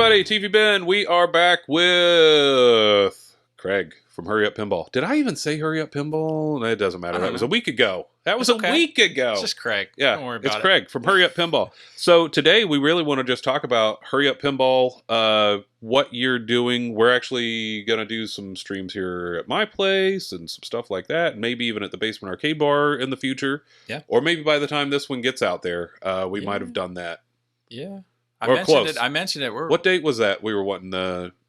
everybody, TV Ben. We are back with Craig from Hurry Up Pinball. Did I even say Hurry Up Pinball? It doesn't matter. That was a week ago. It's okay. Week ago. It's just Craig. Yeah, don't worry about it. It's Craig from Hurry Up Pinball. So today we really want to just talk about Hurry Up Pinball, what you're doing. We're actually going to do some streams here at my place and some stuff like that. Maybe even at the Basement Arcade Bar in the future. Yeah. Or maybe by the time this one gets out there, we might have done that. Yeah. I mentioned it. What date was that we were wanting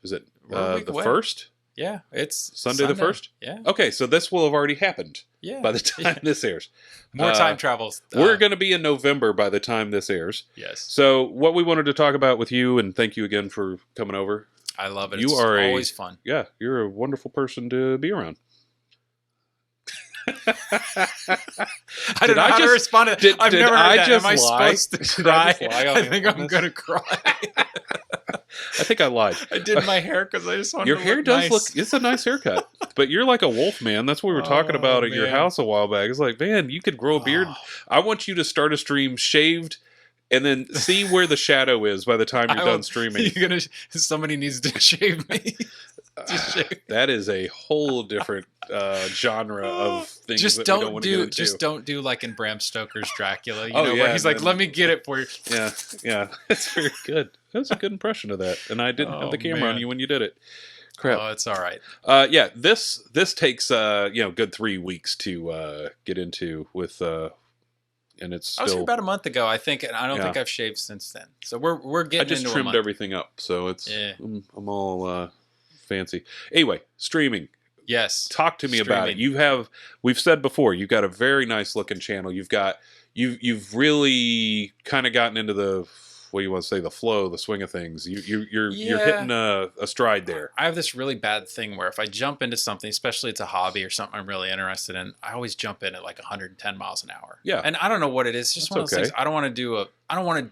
is it the 1st? Yeah, it's Sunday the 1st? Yeah. Okay, so this will have already happened by the time this airs. More time travels. We're going to be in November by the time this airs. Yes. So what we wanted to talk about with you, and thank you again for coming over. I love it. It's always fun. Yeah, you're a wonderful person to be around. I don't know how to respond to I've never heard that. Am I supposed to cry? I think I'm going to cry. I think I lied. I did my hair because I just wanted your to hair look does nice. look. It's a nice haircut, but you're like a wolf man. That's what we were talking about at your house a while back. It's like, man, you could grow a beard. I want you to start a stream shaved, and then see where the shadow is by the time you're done streaming. Somebody needs to shave me. That is a whole different genre of things. Just don't do like in Bram Stoker's Dracula. You know, where he's like, "Let me get it for you." Yeah, that's very good. That's a good impression of that, and I didn't have the camera on you when you did it. Crap. Oh, it's all right. Yeah, this takes good 3 weeks to get into with. And it's still... I was here about a month ago, I think, and I don't think I've shaved since then. So we're getting. I just into trimmed everything up, so it's I'm all fancy. Anyway, streaming. Yes. Talk to me about it. We've said before, you've got a very nice looking channel. You've really kind of gotten into the, what do you want to say, the flow, the swing of things. You're hitting a stride there. I have this really bad thing where if I jump into something, especially it's a hobby or something I'm really interested in, I always jump in at like 110 miles an hour. Yeah. And I don't know what it is. It's just one of those things. I don't want to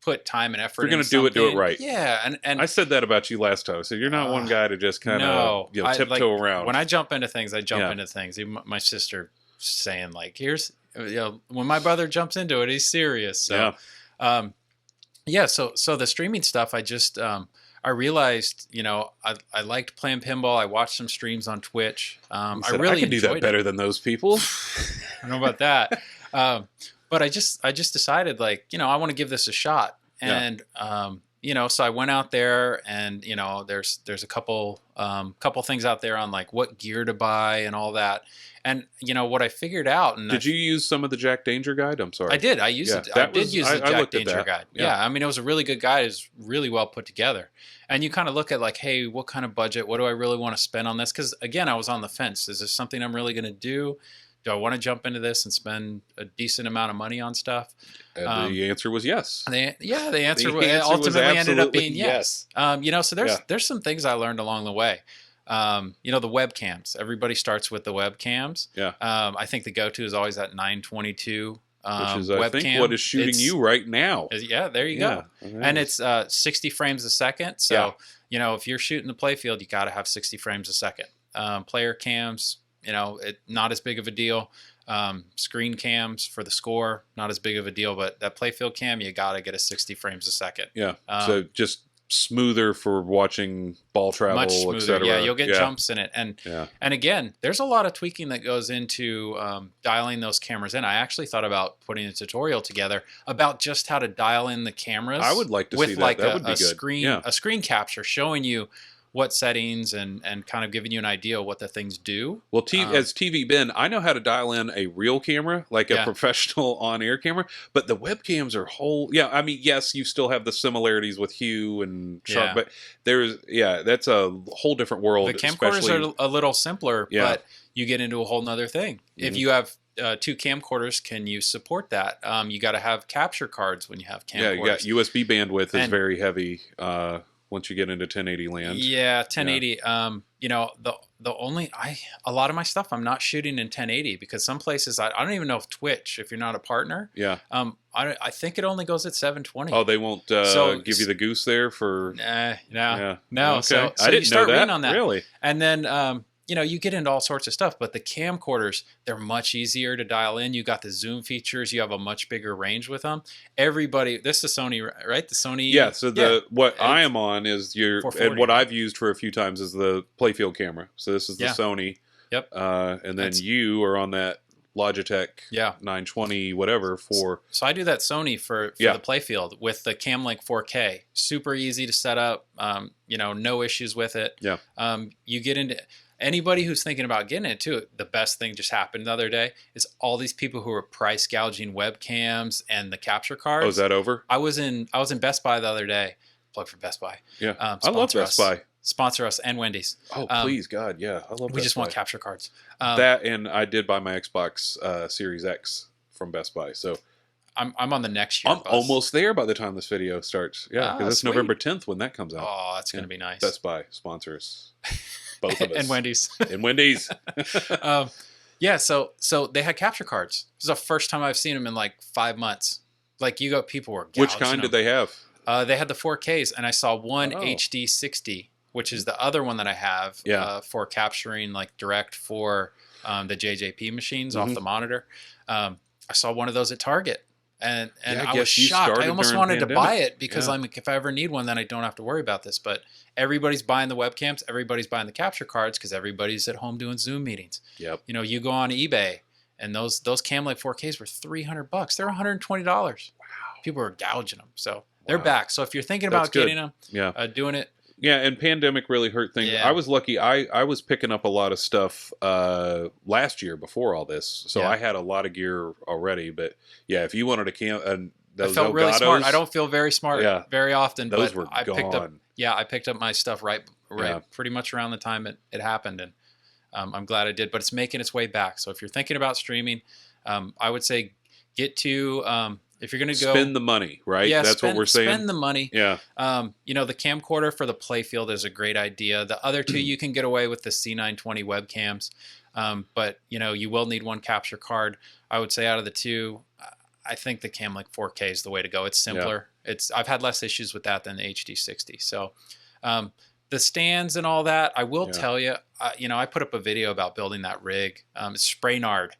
put time and effort. If you're going to do it right. Yeah. And I said that about you last time. So you're not one guy to just kind of tiptoe around. When I jump into things, I jump into things. Even my sister saying like, when my brother jumps into it, he's serious. So, so the streaming stuff, I realized, I liked playing pinball. I watched some streams on Twitch. I can do that better than those people. I don't know about that. But I just decided like, I want to give this a shot. And, so I went out there and, there's a couple things out there on like what gear to buy and all that. And what I figured out. And did you use some of the Jack Danger guide? I'm sorry. I did. I used it. I did use the Jack Danger guide. Yeah. I mean, it was a really good guide. It was really well put together. And you kind of look at like, hey, what kind of budget? What do I really want to spend on this? Because again, I was on the fence. Is this something I'm really going to do? Do I want to jump into this and spend a decent amount of money on stuff? And the answer was yes. The answer ultimately ended up being yes. So there's some things I learned along the way. The webcams. Everybody starts with the webcams. Yeah. I think the go-to is always that 922 which is, I think, what is shooting you right now. Yeah, there you go. And it's 60 frames a second. So, if you're shooting the playfield, you got to have 60 frames a second. Player cams, not as big of a deal. Screen cams for the score, not as big of a deal. But that playfield cam, you got to get a 60 frames a second. Yeah. So just smoother for watching ball travel, much smoother. etc. Yeah, you'll get jumps in it. And again, there's a lot of tweaking that goes into dialing those cameras in. I actually thought about putting a tutorial together about just how to dial in the cameras. I would like to see that. Like that would be good. A screen capture showing you what settings and kind of giving you an idea of what the things do. Well, as TV Ben, I know how to dial in a real camera, like a professional on-air camera, but the webcams are I mean, yes, you still have the similarities with Hue and Sharp, but that's a whole different world. The camcorders are a little simpler, but you get into a whole nother thing. Mm-hmm. If you have 2 camcorders, can you support that? You got to have capture cards when you have camcorders. Yeah, you got USB bandwidth is very heavy. Once you get into 1080 land. Yeah, 1080. The only a lot of my stuff I'm not shooting in 1080 because some places I don't even know if Twitch, if you're not a partner. Yeah. I think it only goes at 720. Oh, they won't give you the goose there for. No. Okay. So I didn't you start know that. on that. Really. And then you get into all sorts of stuff, but the camcorders, they're much easier to dial in. You got the zoom features. You have a much bigger range with them. Everybody, this is Sony, right? The Sony. Yeah. So what I am on is and what right? I've used for a few times is the playfield camera. So this is the Sony. Yep. And then you are on that Logitech 920 whatever for. So I do that Sony for the playfield with the Camlink 4K. Super easy to set up. No issues with it. Yeah. You get into anybody who's thinking about getting it too. The best thing just happened the other day is all these people who are price gouging webcams and the capture cards. Oh, is that over? I was in Best Buy the other day. Plug for Best Buy. Yeah. I love Best Buy. Sponsor us and Wendy's. Oh, please, God, yeah. I love We just want capture cards. That, and I did buy my Xbox Series X from Best Buy. So I'm on the next year. I'm almost there by the time this video starts. Yeah, because it's November 10th when that comes out. Oh, that's going to be nice. Best Buy sponsors. Both of us. And Wendy's. And Wendy's. So they had capture cards. This is the first time I've seen them in like 5 months. Like people were gouging Which kind did they have? They had the 4Ks, and I saw one HD 60, which is the other one that I have for capturing like direct for the JJP machines off the monitor. I saw one of those at Target, and I was shocked. I almost wanted to buy it because I'm like, if I ever need one, then I don't have to worry about this. But everybody's buying the webcams, everybody's buying the capture cards because everybody's at home doing Zoom meetings. Yep. You go on eBay, and those Camlink 4Ks were $300. They're $120. Wow. People are gouging them, so they're back. So if you're thinking about getting them, doing it. Yeah, and pandemic really hurt things. Yeah. I was lucky. I was picking up a lot of stuff last year before all this, so I had a lot of gear already. But yeah, if you wanted to those I felt really smart. I don't feel very smart very often. Those but were I gone. picked up my stuff right pretty much around the time it happened, and I'm glad I did. But it's making its way back. So if you're thinking about streaming, I would say get to. If you're going to go spend the money, right? Yeah, that's what we're saying. Spend the money. Yeah. The camcorder for the playfield is a great idea. The other two you can get away with the C920 webcams, but you will need one capture card. I would say out of the two, I think the Camlink 4K is the way to go. It's simpler. Yeah. I've had less issues with that than the HD60. So the stands and all that, I will tell you. I put up a video about building that rig. It's Spraynard.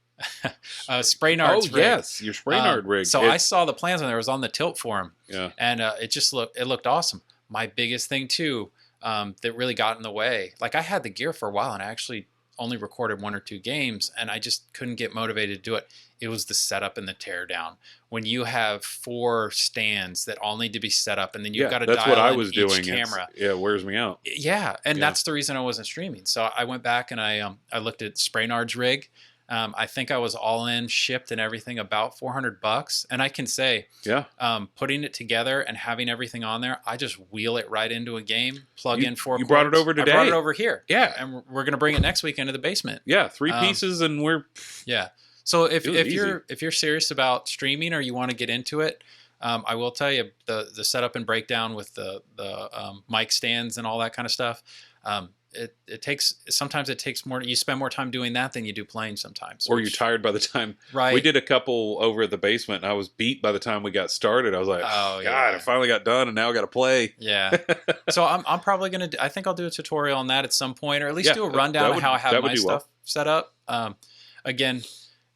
Spraynard's rig. Yes, your Spraynard rig. So I saw the plans when I was on the Tilt forum. Yeah. And it looked awesome. My biggest thing too, that really got in the way, like I had the gear for a while and I actually only recorded 1 or 2 games and I just couldn't get motivated to do it. It was the setup and the teardown. When you have 4 stands that all need to be set up and then you've got to dial that's what I was each doing. Camera. It wears me out. Yeah. And that's the reason I wasn't streaming. So I went back and I looked at Spraynard's rig. I think I was all in, shipped and everything about $400. And I can say, putting it together and having everything on there, I just wheel it right into a game, plug in 4 cords. You brought it over today. I brought it over here. Yeah. And we're going to bring it next week into the basement. Yeah. 3 pieces and we're. Yeah. So if you're serious about streaming or you want to get into it, I will tell you the setup and breakdown with the mic stands and all that kind of stuff. Sometimes it takes more. You spend more time doing that than you do playing sometimes. Or you're tired by the time. Right. We did a couple over at the basement, and I was beat by the time we got started. I was like, God, I finally got done, and now I got to play. Yeah. So I'm probably gonna. I think I'll do a tutorial on that at some point, or at least do a rundown of how I have my stuff set up. Again,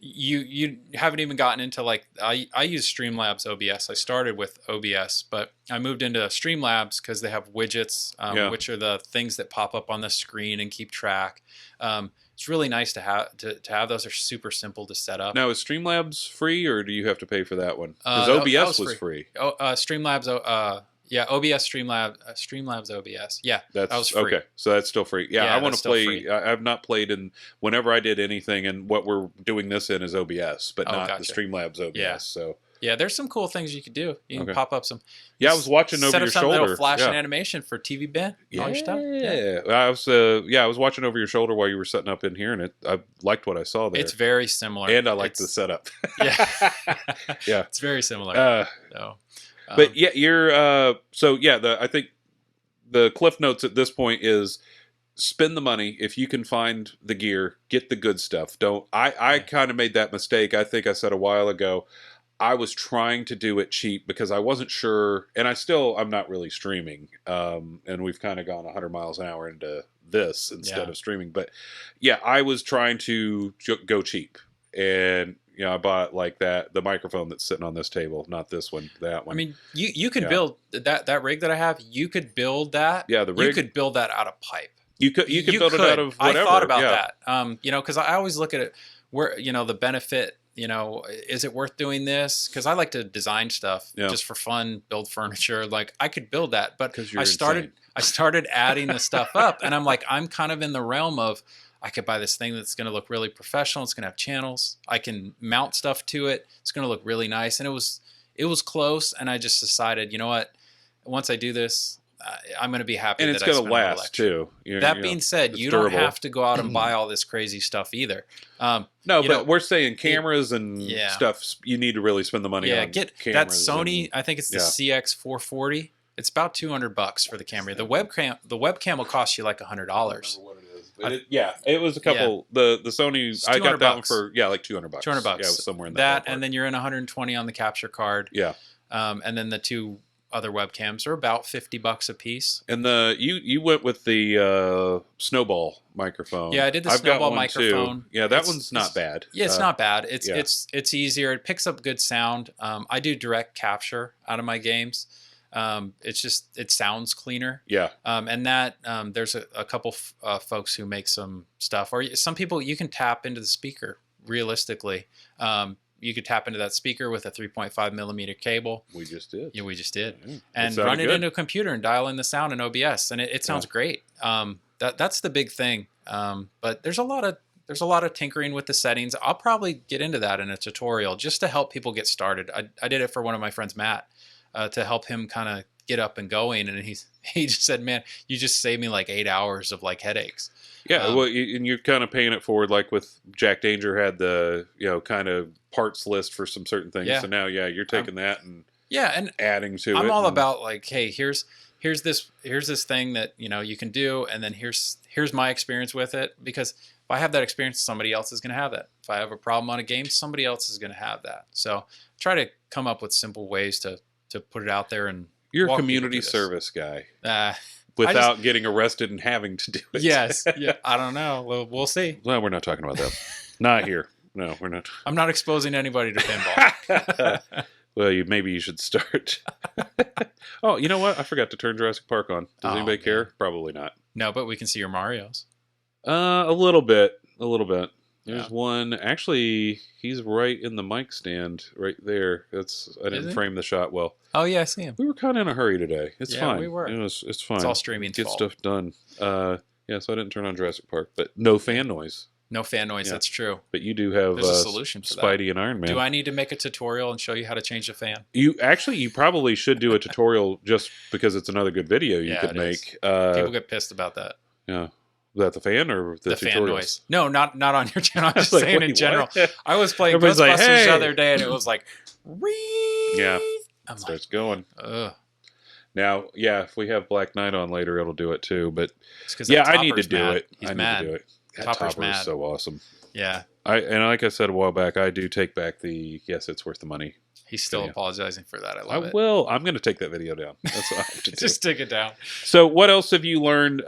you haven't even gotten into like I use Streamlabs OBS. I started with OBS, but I moved into Streamlabs because they have widgets, which are the things that pop up on the screen and keep track. It's really nice to have those. Are super simple to set up. Now, is Streamlabs free, or do you have to pay for that one? Because OBS was free. Streamlabs. OBS Streamlabs OBS. Yeah, that was free. Okay, so that's still free. Yeah, I want to play. Free. I've not played in. Whenever I did anything, and what we're doing this in is OBS, but not the Streamlabs OBS. Yeah. So yeah, there's some cool things you could do. You can pop up some. Yeah, I was watching over your shoulder. That'll flash an animation for TV Ben. Yeah, all your stuff. I was watching over your shoulder while you were setting up in here, and I liked what I saw there. It's very similar, and I liked the setup. Yeah, yeah, it's very similar. But yeah, you're I think the cliff notes at this point is spend the money if you can find the gear, get the good stuff. I kind of made that mistake. I think I said a while ago, I was trying to do it cheap because I wasn't sure, and I'm not really streaming, and we've kind of gone 100 miles an hour into this instead of streaming. But yeah, I was trying to go cheap, and I bought like the microphone that's sitting on this table, not this one, that one. I mean, you could build that rig that I have. You could build that. Yeah, the rig. You could build that out of pipe. You could build it out of whatever. I thought about that. Because I always look at it where the benefit. Is it worth doing this? Because I like to design stuff just for fun, build furniture. Like I could build that, but I started adding the stuff up, and I'm like, I'm kind of in the realm of I could buy this thing that's going to look really professional. It's going to have channels. I can mount stuff to it. It's going to look really nice, and it was close. And I just decided, you know what? Once I do this, I'm going to be happy. And it's going to last too. That being said, you don't have to go out and buy all this crazy stuff either. No, but we're saying cameras and stuff. You need to really spend the money on. Get that Sony. I think it's the CX440. It's about $200 for the camera. The webcam will cost you like $100. It was a couple. The Sony. I got that one for like $200. $200. Yeah, it was somewhere in that. And then you're in 120 on the capture card. Yeah. And then the two other webcams are about $50 a piece. And you went with the Snowball microphone. Yeah, I did the Snowball microphone. Too. Yeah, that one's not bad. Yeah, it's not bad. It's easier. It picks up good sound. I do direct capture out of my games. It sounds cleaner. Yeah. And that there's a couple folks who make some stuff, or some people you can tap into the speaker realistically. You could tap into that speaker with a 3.5 millimeter cable. We just did. Yeah, we just did. Yeah. And run it into a computer and dial in the sound in OBS, and it sounds great. That's the big thing. But there's a lot of tinkering with the settings. I'll probably get into that in a tutorial just to help people get started. I did it for one of my friends, Matt, to help him kind of get up and going, and he just said, "Man, you just saved me like 8 hours of like headaches." Yeah, and you're kind of paying it forward, like with Jack Danger had the kind of parts list for some certain things. Yeah. So now, you're taking that and adding to it. I'm all about like, hey, here's this thing that you can do, and then here's my experience with it. Because if I have that experience, somebody else is going to have that. If I have a problem on a game, somebody else is going to have that. So try to come up with simple ways to put it out there. And you're a community service guy. Without getting arrested and having to do it. Yes. Yeah. I don't know. We'll see. Well, we're not talking about that. Not here. No, we're not. I'm not exposing anybody to pinball. Well, maybe you should start. Oh, you know what? I forgot to turn Jurassic Park on. Does anybody care? Probably not. No, but we can see your Marios. A little bit. There's one. Actually, he's right in the mic stand right there. I didn't frame the shot well. Oh yeah, I see him. We were kind of in a hurry today. It's fine. We were. It's fine. It's all streaming. Get stuff done. So I didn't turn on Jurassic Park, but no fan noise. No fan noise. Yeah. That's true. But you do have a solution for Spidey that. And Iron Man. Do I need to make a tutorial and show you how to change a fan? You probably should do a tutorial just because it's another good video you could make. People get pissed about that. Yeah. Was that the fan or the fan noise? No, not on your channel. I'm just saying in general. What? I was playing Ghostbusters the other day, and it was like, yeah, starts going. Ugh. Now, if we have Black Knight on later, it'll do it too. But I need to do it. He's mad. Need to do it. That Topper's Topper mad. is so awesome. Yeah. And like I said a while back, I do take back the yes, it's worth the money. He's still apologizing for that. I love it. Well, I'm going to take that video down. That's what I have to do. Just take it down. So what else have you learned?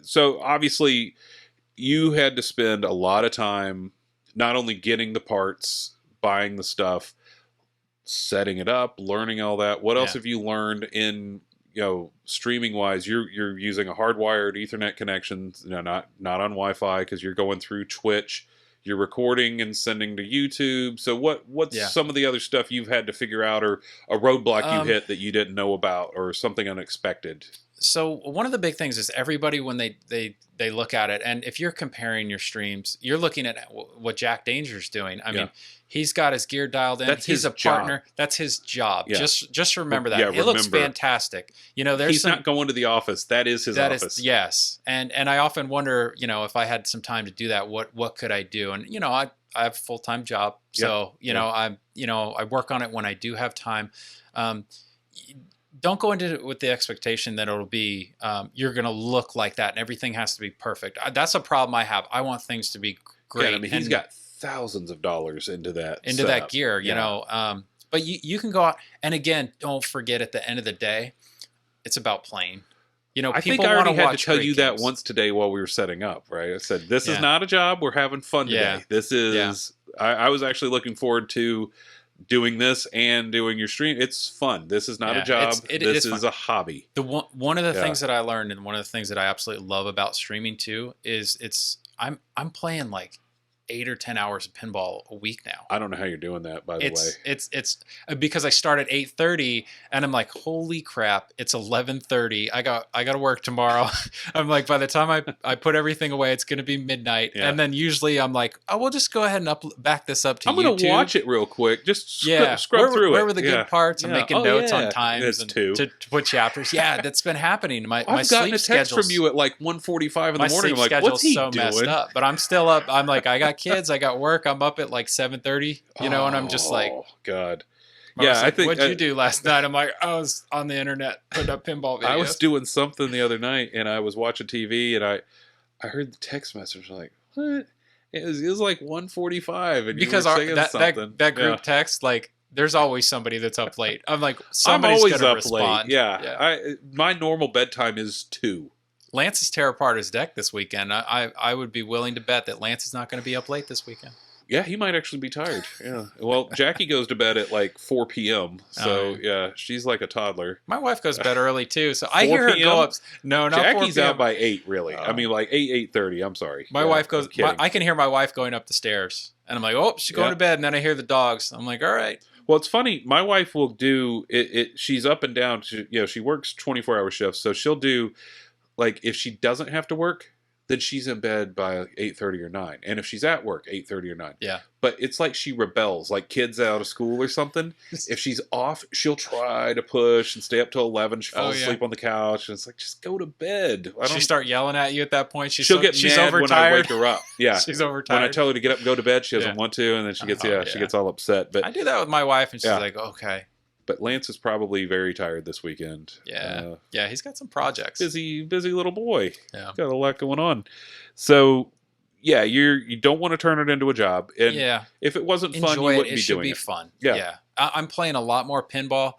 So obviously you had to spend a lot of time not only getting the parts, buying the stuff, setting it up, learning all that. What else have you learned in streaming wise? You're using a hardwired Ethernet connection, not on Wi-Fi because you're going through Twitch. You're recording and sending to YouTube. So what's some of the other stuff you've had to figure out, or a roadblock you hit that you didn't know about, or something unexpected? So one of the big things is everybody, when they look at it, and if you're comparing your streams, you're looking at what Jack Danger's doing. I mean, he's got his gear dialed in. He's a partner. That's his job. Yeah. Just remember that. It looks fantastic. He's not going to the office. That is his office. Yes. And I often wonder, if I had some time to do that, what could I do? And I have a full-time job. So, I work on it when I do have time. Don't go into it with the expectation that it'll be, you're going to look like that and everything has to be perfect. That's a problem I have. I want things to be great. Yeah, I mean, he's got thousands of dollars into that gear, but But you can go out, and again, don't forget at the end of the day, it's about playing. You know, I think people I already want to had to watch tell great you that games. once today while we were setting up, right? I said, this is Yeah. not a job. We're having fun today. Yeah. This is, I was actually looking forward to doing this and doing your stream. It's fun. This is not a job. This is a hobby. One of the things that I learned, and one of the things that I absolutely love about streaming too, is I'm playing like 8 or 10 hours of pinball a week now. I don't know how you're doing that, by the way. It's because I start at 8:30 and I'm like, holy crap, it's 11:30. I got to work tomorrow. I'm like, by the time I put everything away, it's going to be midnight. Yeah. And then usually I'm like, oh, we'll just go ahead and back this up to YouTube. I'm going to watch it real quick. Just scrub through it. Where were the good parts? I'm making notes on times and to put chapters. Yeah, that's been happening. I've gotten a text from you at like 1:45 in the morning. I'm like, what's he doing? Messed up, but I'm still up. I'm like, I got kids, I got work. I'm up at like 7:30, and I'm just like, oh God. Yeah, I think. What'd you do last night? I'm like, I was on the internet putting up pinball videos. I was doing something the other night, and I was watching TV, and I heard the text message. Like, what? It was like 1:45, and because that group text, like, there's always somebody that's up late. I'm like, somebody's I'm always gonna up respond. late. Yeah. My normal bedtime is 2. Lance is tear apart his deck this weekend. I would be willing to bet that Lance is not going to be up late this weekend. Yeah, he might actually be tired. Yeah. Well, Jackie goes to bed at like 4 p.m. So, yeah, she's like a toddler. My wife goes to bed early, too. So I hear her go up. No, not Jackie's 4 p.m. out by 8, really. I mean, like 8:30. I'm sorry. My wife goes. I can hear my wife going up the stairs. And I'm like, oh, she's going to bed. And then I hear the dogs. I'm like, all right. Well, it's funny. My wife will do it. She's up and down. She works 24-hour shifts. So she'll do, like, if she doesn't have to work, then she's in bed by 8:30 or 9. And if she's at work, 8:30 or 9. Yeah. But it's like she rebels, like kids out of school or something. If she's off, she'll try to push and stay up till 11. She falls asleep on the couch. And it's like, just go to bed. She start yelling at you at that point. She'll get mad when I wake her up. Yeah. She's overtired. When I tell her to get up and go to bed, she doesn't want to. And then she gets, she gets all upset. But I do that with my wife, and she's like, okay. But Lance is probably very tired this weekend. Yeah. He's got some projects. Busy little boy. Yeah. Got a lot going on. So, yeah, you don't want to turn it into a job. And if it wasn't fun, you wouldn't be doing it. It should be fun. Yeah. I'm playing a lot more pinball.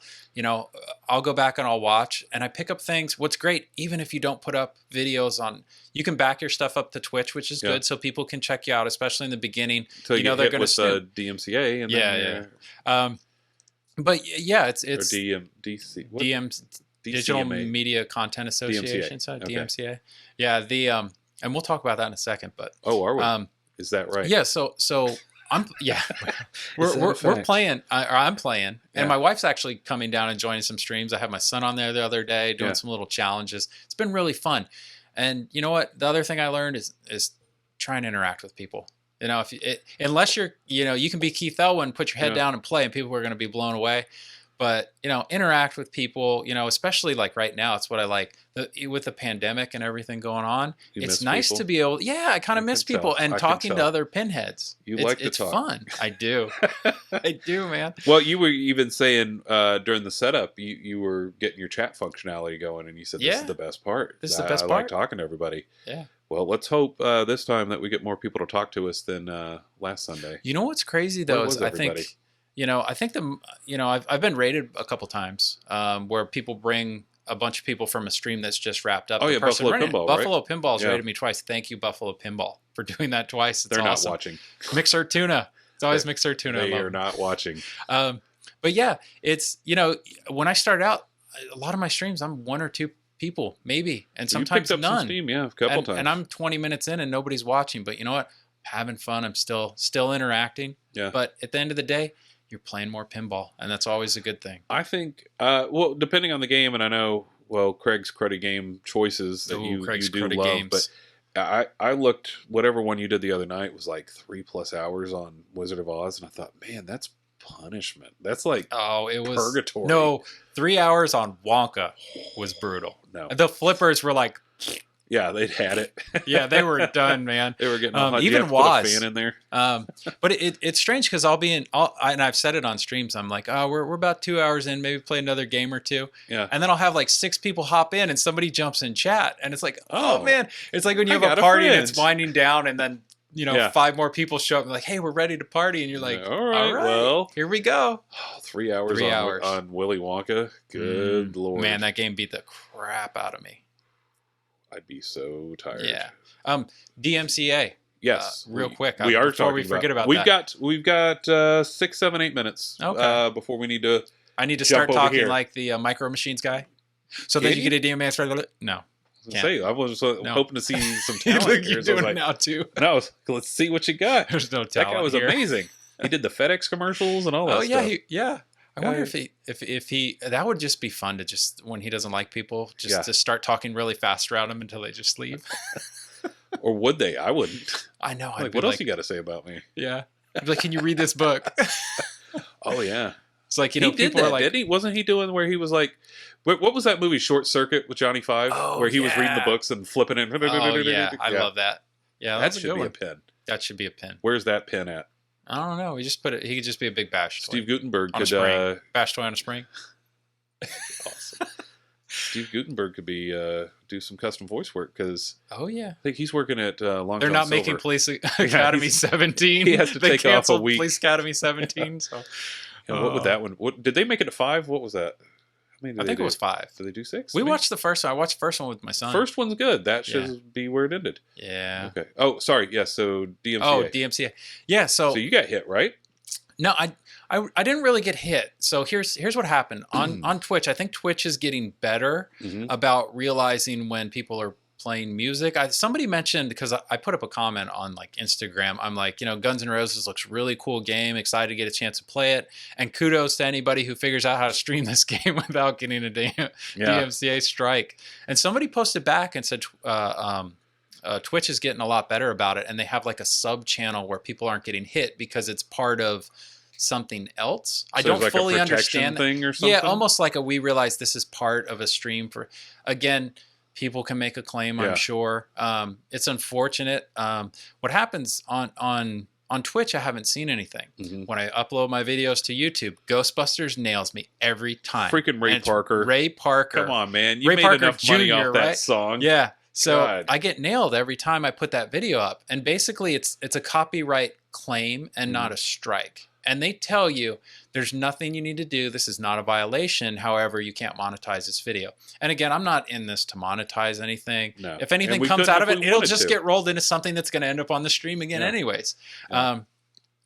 I'll go back and I'll watch, and I pick up things. What's great, even if you don't put up videos on, you can back your stuff up to Twitch, which is good, so people can check you out, especially in the beginning. Until you get they're going to DMCA. And then but yeah, it's or DC. What? Digital Media Content Association, DMCA. Yeah, and we'll talk about that in a second. But are we? Is that right? Yeah. So I'm we're playing. I'm playing, and my wife's actually coming down and joining some streams. I had my son on there the other day doing some little challenges. It's been really fun. And you know what? The other thing I learned is try and interact with people. Unless you're, you can be Keith Elwin, put your head down and play, and people are going to be blown away. But, interact with people, especially like right now. It's what I like. With the pandemic and everything going on, it's nice to be able, I kind of miss people and talking to other pinheads. You like to talk. It's fun. I do. I do, man. Well, you were even saying during the setup, you were getting your chat functionality going, and you said this is the best part. This is the best part. I like talking to everybody. Yeah. Well, let's hope this time that we get more people to talk to us than last Sunday. You know what's crazy though is I think I've been rated a couple times where people bring a bunch of people from a stream that's just wrapped up. Oh yeah, Buffalo Pinball. Buffalo Pinball's rated me twice. Thank you, Buffalo Pinball, for doing that twice. It's They're awesome. Not watching. Mixer Tuna. It's always Mixer Tuna. They are not watching. But yeah, it's when I started out, a lot of my streams I'm 1 or 2 people maybe, and sometimes you picked up none. Some steam, a couple times. And I'm 20 minutes in and nobody's watching. But you know what? I'm having fun. I'm still interacting. Yeah. But at the end of the day, you're playing more pinball, and that's always a good thing. I think, depending on the game, and I know, Craig's cruddy game choices that you do love, games. But I looked, whatever one you did the other night was like 3+ hours on Wizard of Oz, and I thought, man, that's punishment. That's like it was purgatory. No, 3 hours on Wonka was brutal. No, the flippers were like, yeah, they'd had it. Yeah, they were done, man. They were getting even Woz. Put a fan in there. But it's strange because and I've said it on streams. I'm like, we're about 2 hours in, maybe play another game or two. Yeah, and then I'll have like 6 people hop in, and somebody jumps in chat, and it's like, oh man, it's like when you have a party and it's winding down, and then Yeah. 5 more people show up and like, hey, we're ready to party. And you're like, all right, well, here we go. 3 hours, 3 hours. on Willy Wonka. Good Lord. Man, that game beat the crap out of me. I'd be so tired. Yeah. DMCA. Yes. Real quick. We are before talking we forget about we've that. We've got 6, 7, 8 minutes before we need to. I need to jump start over talking here. like the Micro Machines guy. So Can that you get a DMA. No. I was hoping to see some talent. You're here, so I was doing like, it now too. no, let's see what you got. There's no That talent guy was here. amazing. He did the FedEx commercials and all that yeah, stuff. I wonder if he that would just be fun to just when he doesn't like people to start talking really fast around him until they just leave. Or would they? I wouldn't. I know. Like, what else you got to say about me? Yeah. I'd be like, can you read this book? Oh yeah. It's like, He did people that, are like, didn't he? Wasn't he doing where he was like, what was that movie, Short Circuit, with Johnny Five, where he was reading the books and flipping it? Oh yeah, I love that. Yeah, that should be a pin. That should be a pin. Where's that pin at? I don't know. We just put it. He could just be a big bash toy. Steve Gutenberg on could a spring. Bash toy on a spring. Awesome. Steve Gutenberg could be do some custom voice work because I think he's working at Long They're John not Silver. making Police Academy 17. He has to they take off a week. Police Academy 17. So And what would that one? What did they make it to 5? What was that? I think it was 5. Did they do 6? We watched the first one. I watched the first one with my son. First one's good. That should be where it ended. Yeah. Okay. Oh, sorry. Yes. So DMCA. Oh, DMCA. Yeah. So you got hit, right? No, I didn't really get hit. So here's what happened on Twitch. I think Twitch is getting better about realizing when people are playing music. Somebody mentioned, because I put up a comment on like Instagram. I'm like, Guns N' Roses looks really cool game. Excited to get a chance to play it. And kudos to anybody who figures out how to stream this game without getting a DMCA strike. And somebody posted back and said, Twitch is getting a lot better about it, and they have like a sub channel where people aren't getting hit because it's part of something else. I don't fully understand thing or something. Yeah, almost like we realize this is part of a stream for. Again, people can make a claim. I'm sure. It's unfortunate. What happens on Twitch? I haven't seen anything. When I upload my videos to YouTube, Ghostbusters nails me every time. Freaking Ray Parker. Ray Parker. Come on, man. You Ray made Parker enough money Jr., off that right? song. Yeah. So God. I get nailed every time I put that video up. And basically it's a copyright claim and not a strike. And they tell you there's nothing you need to do. This is not a violation. However, you can't monetize this video. And again, I'm not in this to monetize anything. No. If anything comes out of it, it'll just get rolled into something that's going to end up on the stream again anyways. Yeah.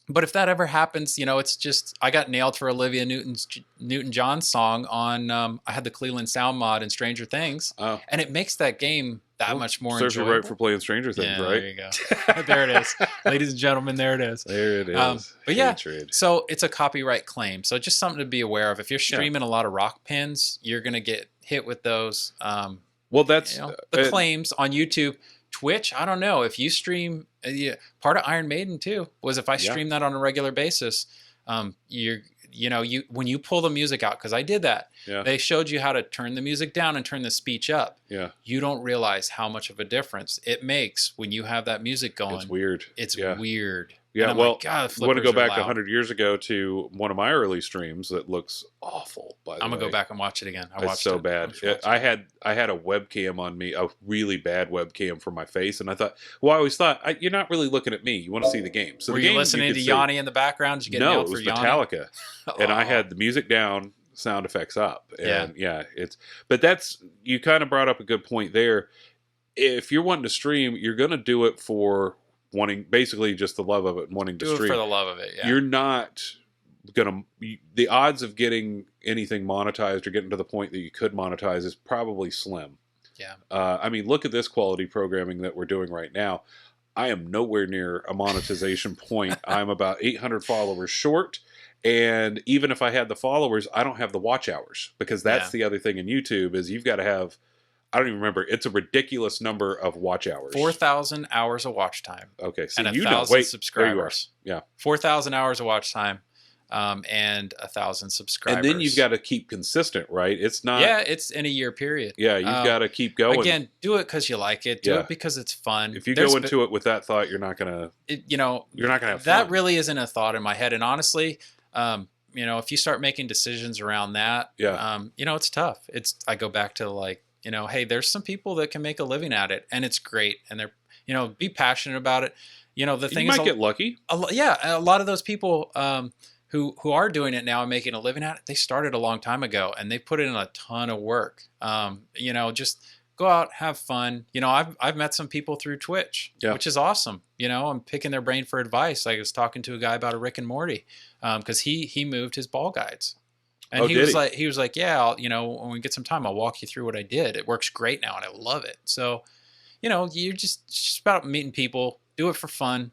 But if that ever happens, it's just, I got nailed for Olivia Newton-John's song on, I had the Cleveland Sound mod in Stranger Things. Oh. And it makes that game that much more enjoyable. Serves you right for playing Stranger Things, right? There you go. There it is. Ladies and gentlemen, there it is. There it is. But yeah, so it's a copyright claim. So just something to be aware of. If you're streaming a lot of rock pins, you're going to get hit with those. Well, that's the claims on YouTube. Twitch, I don't know. If you stream, part of Iron Maiden too was if I stream that on a regular basis, when you pull the music out, because I did that. Yeah. They showed you how to turn the music down and turn the speech up. Yeah. You don't realize how much of a difference it makes when you have that music going. It's weird. It's weird. Yeah, well, I want to go back 100 years ago to one of my early streams that looks awful. By the way, I'm gonna go back and watch it again. It's so bad. I had a webcam on me, a really bad webcam for my face, and I thought, I always thought you're not really looking at me. You want to see the game. So were you listening to Yanni in the background? Did you get no, nailed it was for Metallica, and I had the music down, sound effects up, and but that's, you kind of brought up a good point there. If you're wanting to stream, you're gonna do it for wanting, basically just the love of it and wanting to stream. Do it for the love of it, yeah. You're not gonna, the odds of getting anything monetized or getting to the point that you could monetize is probably slim. Yeah. I mean, look at this quality programming that we're doing right now. I am nowhere near a monetization point. I'm about 800 followers short. And even if I had the followers, I don't have the watch hours, because that's the other thing in YouTube is you've got to have, I don't even remember. It's a ridiculous number of watch hours. 4,000 hours of watch time. Okay, so and you 1,000 subscribers. There you are. Yeah, 4,000 hours of watch time, and 1,000 subscribers. And then you've got to keep consistent, right? It's not. Yeah, it's in a year period. Yeah, you've got to keep going. Again, do it because you like it. Do it because it's fun. If you go into it with that thought, you're not gonna. You're not gonna have fun. That really isn't a thought in my head. And honestly, if you start making decisions around that, it's tough. I go back to like, hey, there's some people that can make a living at it, and it's great, and they're, be passionate about it. the You thing might is, get lucky. a lot of those people who are doing it now and making a living at it, they started a long time ago and they put in a ton of work. Just go out, have fun. I've met some people through Twitch, which is awesome. I'm picking their brain for advice. I was talking to a guy about a Rick and Morty because he moved his ball guides. And he was like, yeah, when we get some time, I'll walk you through what I did. It works great now and I love it. So, you're just about meeting people, do it for fun.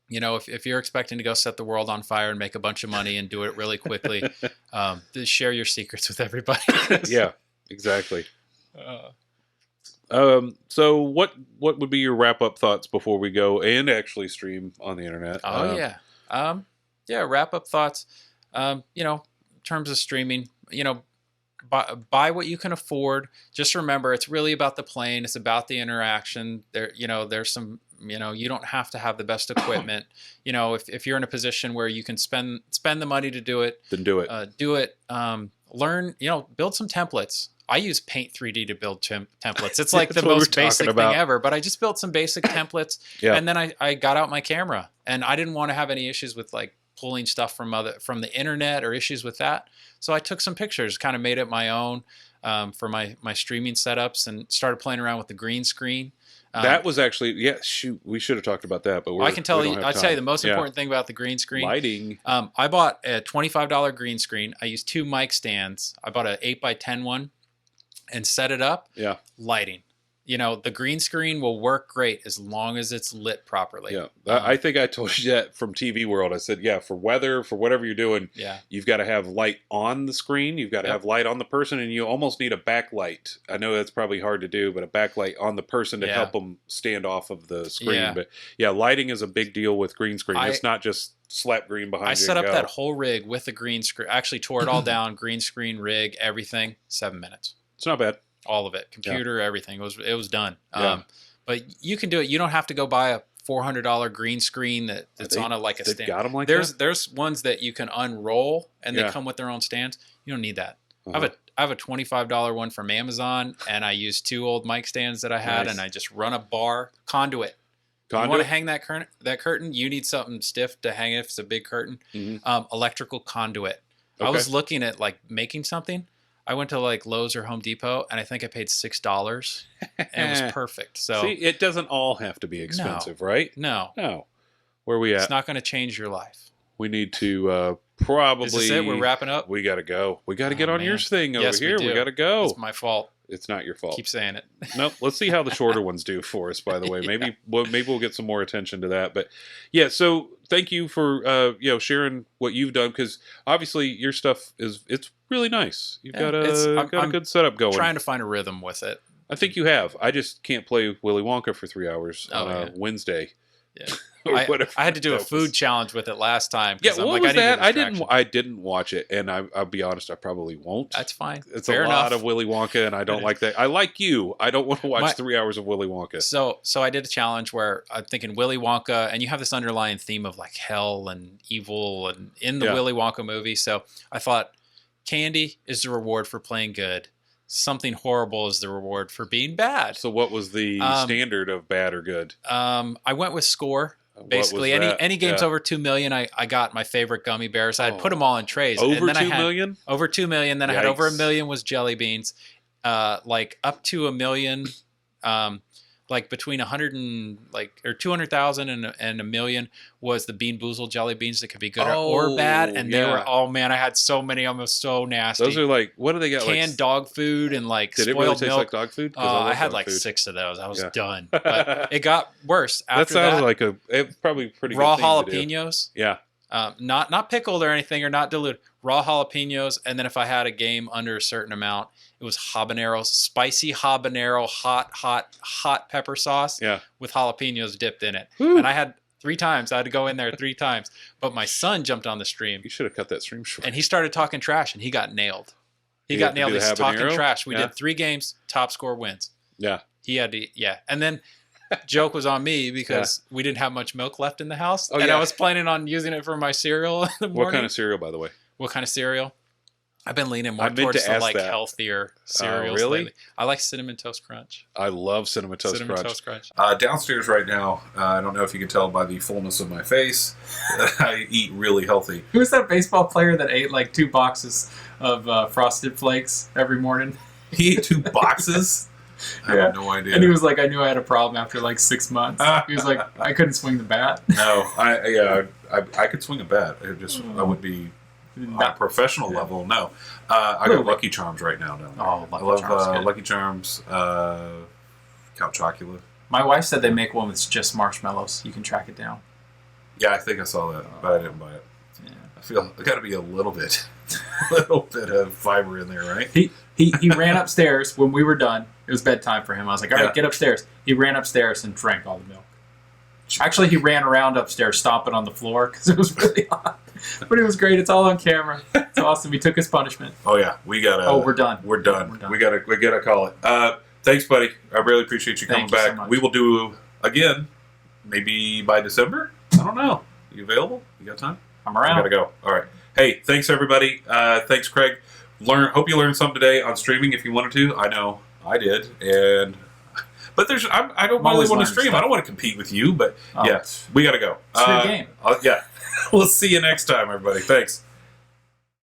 If you're expecting to go set the world on fire and make a bunch of money and do it really quickly, just share your secrets with everybody. Yeah, exactly. So what would be your wrap up thoughts before we go and actually stream on the internet? Wrap up thoughts. In terms of streaming, buy what you can afford. Just remember, it's really about the playing. It's about the interaction. There's some, you don't have to have the best equipment. If you're in a position where you can spend the money to do it, then do it. Learn, build some templates. I use Paint 3D to build templates. It's like the most basic thing ever, but I just built some basic templates. And then I got out my camera, and I didn't want to have any issues with like pulling stuff from the internet or issues with that. So I took some pictures, kind of made it my own for my streaming setups, and started playing around with the green screen. That was actually, we should have talked about that, but I'll tell you the most important thing about the green screen. Lighting. I bought a $25 green screen. I used 2 mic stands. I bought an 8x10 one and set it up. Yeah. Lighting. The green screen will work great as long as it's lit properly. Yeah. I think I told you that from TV World. I said, for weather, for whatever you're doing, you've got to have light on the screen. You've got to have light on the person, and you almost need a backlight. I know that's probably hard to do, but a backlight on the person to help them stand off of the screen. Yeah. But lighting is a big deal with green screen. It's not just slap green behind you. I set up that whole rig with the green screen. I actually tore it all down, green screen, rig, everything, 7 minutes. It's not bad. All of it, computer, everything. It was done. But you can do it. You don't have to go buy a $400 green screen that's on a stand. Got them like there's ones that you can unroll and they come with their own stands. You don't need that. I have a $25 one from Amazon, and I use 2 old mic stands that I had, and I just run a bar conduit. You want to hang that curtain? You need something stiff to hang it if it's a big curtain. Electrical conduit. Okay. I was looking at like making something. I went to like Lowe's or Home Depot, and I think I paid $6, and it was perfect. So see, it doesn't all have to be expensive, right? No. Where are we at? It's not going to change your life. We need to probably. Is this it? We're wrapping up. We got to go. We got to get on your thing over here. We got to go. It's my fault. It's not your fault. Keep saying it. Nope. Let's see how the shorter ones do for us. By the way, maybe we'll get some more attention to that. But so thank you for sharing what you've done, because obviously your stuff it's really nice. You've got a good setup going. I'm trying to find a rhythm with it. I think you have. I just can't play Willy Wonka for 3 hours on a Wednesday. Yeah. I had to do a food challenge with it last time. Yeah, what was that? I didn't watch it, and I'll be honest, I probably won't. That's fine. It's a lot of Willy Wonka, and I don't like that. I like you. I don't want to watch 3 hours of Willy Wonka. So I did a challenge where I'm thinking Willy Wonka, and you have this underlying theme of like hell and evil and in the Willy Wonka movie. So I thought candy is the reward for playing good. Something horrible is the reward for being bad. So what was the standard of bad or good? I went with score. Basically, any games over 2 million, I got my favorite gummy bears. I had put them all in trays. Over 2 million? Over 2 million. Then I had over 1 million was jelly beans. Like up to 1 million, like between 200,000 and 1 million was the Bean Boozled jelly beans that could be good or bad. And they were, I had so many of them. It was so nasty. Those are like, what do they got? Canned dog food and like did spoiled it really taste milk. like dog food? I had like 6 of those. I was done. But it got worse after that. Sounds like probably pretty raw good thing jalapenos. To do. Yeah. Not pickled or anything, or not diluted. Raw jalapenos, and then if I had a game under a certain amount, it was habaneros, spicy habanero, hot pepper sauce with jalapenos dipped in it. Woo. And I had 3 times. I had to go in there 3 times. But my son jumped on the stream. You should have cut that stream short. And he started talking trash, and he got nailed. He got nailed. He's talking trash. We did 3 games. Top score wins. Yeah. He had to. Yeah. And then joke was on me because we didn't have much milk left in the house, and I was planning on using it for my cereal in the morning. What kind of cereal, by the way? What kind of cereal? I've been leaning more I meant to towards some ask like that. healthier cereals really? lately. I like Cinnamon Toast Crunch. I love Cinnamon Toast Cinnamon Crunch. Toast Crunch. Downstairs right now, I don't know if you can tell by the fullness of my face, I eat really healthy. Who was that baseball player that ate like 2 boxes of Frosted Flakes every morning? He ate 2 boxes? I have no idea. And he was like, I knew I had a problem after like 6 months. He was like, I couldn't swing the bat. No, I could swing a bat. I would be on a professional level. No, I got Lucky Charms right now. Oh, I Lucky love Charms. Lucky Charms. Count Chocula. My wife said they make one with just marshmallows. You can track it down. Yeah, I think I saw that, but I didn't buy it. Yeah. I feel there got to be a little bit of fiber in there, right? He ran upstairs when we were done. It was bedtime for him. I was like, all right, get upstairs. He ran upstairs and drank all the milk. Actually, he ran around upstairs stomping on the floor because it was really hot. But it was great. It's all on camera. It's awesome. He took his punishment. Oh yeah, we gotta. Oh, we're done. We're done. We gotta call it. Thanks, buddy. I really appreciate you coming back. So much. We will do again, maybe by December. I don't know. You available? You got time? I'm around. I gotta go. All right. Hey, thanks everybody. Thanks, Craig. Hope you learned something today on streaming. If you wanted to, I know I did. But I don't really want to stream. I don't want to compete with you. But yeah, we gotta go. It's your game. Yeah. We'll see you next time, everybody. Thanks.